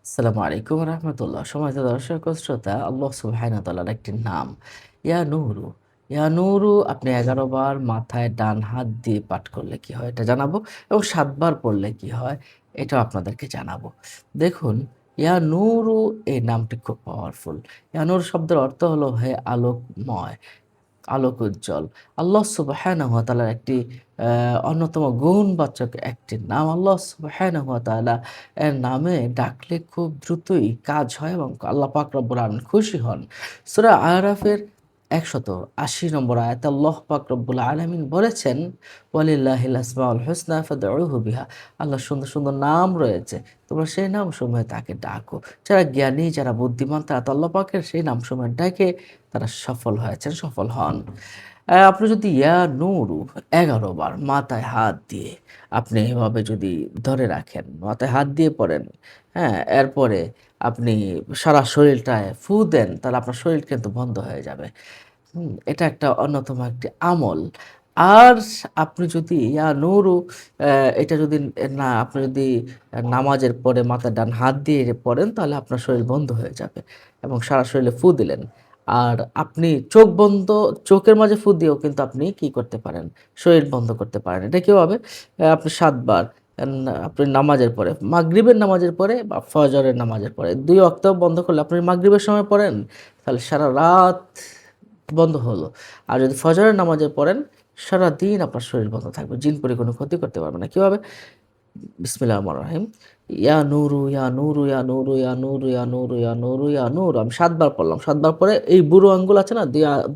আসসালামু আলাইকুম রহমতুল্লাহ। সম্মানিত দর্শক ও শ্রোতা, আল্লাহ সুবহানাহু ওয়া তাআলার একটি নাম ইয়া নূরু। ইয়া নূরু আপনি ১১ বার মাথায় ডান হাত দিয়ে পাঠ করলে কি হয় এটা জানাবো, এবং ৭ বার পড়লে কি হয় এটাও আপনাদেরকে জানাবো। দেখুন, ইয়া নূরু এই নামটি খুব পাওয়ারফুল। ইয়া নূর শব্দের অর্থ হলো হে আলোকময়, আলোক উজ্জ্বল। আল্লাহ সুবহানাহু ওয়া তাআলার একটি অন্যতম গুণবাচক একটি নাম। আল্লাহ সুবহানাহু ওয়া তাআলা এর নামে ডাকলে খুব দ্রুতই কাজ হয় এবং আল্লাহ পাক রব্বুল আলামিন খুশি হন। সূরা আরাফের ১৮০ নম্বর আয়াতে আল্লাহ পাক রব্বুল আলামিন বলেছেন, ওয়ালিল্লাহিল আসমাউল হুসনা ফাদউহু বিহা। আল্লাহর সুন্দর, সুন্দর নাম রয়েছে। তোমরা সেই নামসমূহে তাকে ডাকো। যারা জ্ঞানী, যারা বুদ্ধিমান তারা তো আল্লাহ পাকের সেই নামসমূহে ডাকে তারা সফল হয়েছেন, সফল হন। আপনি যদি ইয়া নূরু ১১ বার মাথায় হাত দিয়ে আপনি এভাবে যদি ধরে রাখেন, মাথায় হাত দিয়ে পড়েন, হ্যাঁ? এরপরে আপনি সারা শরীলটায় ফু দেন, তাহলে আপনার শরীর কিন্তু বন্ধ হয়ে যাবে। এটা একটা অন্যতম একটি আমল। আর আপনি যদি ইয়া নূরু এটা যদি না আপনি যদি নামাজের পরে মাথায় ডান হাত দিয়ে পড়েন তাহলে আপনার শরীর বন্ধ হয়ে যাবে এবং সারা শরীরে ফু দিলেন। আর আপনি চোখ বন্ধ, চোখের মাঝে ফু দিয়েও কিন্তু আপনি কি করতে পারেন? শরীর বন্ধ করতে পারেন। এটা কিভাবে? আপনি ৭ বার আপনি নামাজের পরে, মাগরিবের নামাজের পরে বা ফজরের নামাজের পরে ২ ওয়াক্ত বন্ধ করলে আপনি মাগরিবের সময় পড়েন, তাহলে সারা রাত বন্ধ হলো। আর যদি ফজরের নামাজে পড়েন, সারাদিন আপনার শরীর বন্ধ থাকবে। জিন-পরি কোনো ক্ষতি করতে পারবে না। কিভাবে? বিসমিল্লাহির রহমানির রহিম। ইয়া নূরু, ইয়া নূরু, ইয়া নূরু, ইয়া নূরু, ইয়া নূরু, ইয়া নূরু, ইয়া নূরু। আমি ৭ বার পড়লাম। ৭ বার পরে এই বুড়ো আঙ্গুল আছে না?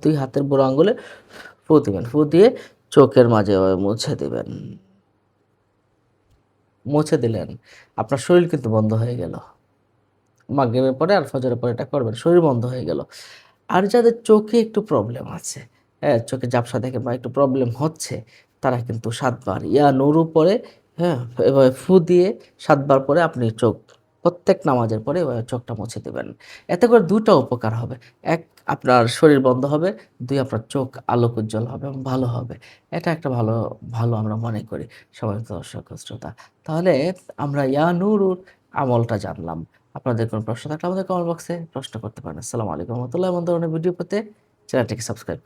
২ হাতের বুড়ো আঙ্গুলে ফু দিবেন। ফু দিয়ে চোখের মাঝে এভাবে মুছে দিবেন। মুছে দিলেন। আপনার শরীর কিন্তু বন্ধ হয়ে গেল। মাগরিবের পরে আর ফজরের পরে এটা করবেন। শরীর বন্ধ হয়ে গেল। আর যাদের চোখে একটু প্রবলেম আছে, হ্যাঁ? চোখে ঝাপসা দেখে বা একটু প্রবলেম হচ্ছে, তারা কিন্তু ৭ বার ইয়া নুরু পড়ে, হ্যাঁ? এভাবে ফু দিয়ে ৭ বার পরে আপনি চোখ প্রত্যেক নামাজের পরে এভাবে চোখটা মুছে দিবেন। এতে করে ২ টা উপকার হবে। ১, আপনার শরীর বন্ধ হবে। ২, আপনার চোখ আলোক উজ্জ্বল হবে এবং ভালো হবে। এটা একটা ভালো, ভালো আমরা মনে করি সম্মানিত দর্শক ও শ্রোতা। তাহলে আমরা ইয়া নুরুর আমলটা জানলাম। আপনাদের কোনো প্রশ্ন থাকলে আমাদের কমেন্ট বক্সে প্রশ্ন করতে পারেন। আসসালামু আলাইকুম ওয়া রাহমাতুল্লাহি। এমন ধরনের ভিডিও পেতে চ্যানেলটিকে সাবস্ক্রাইব করে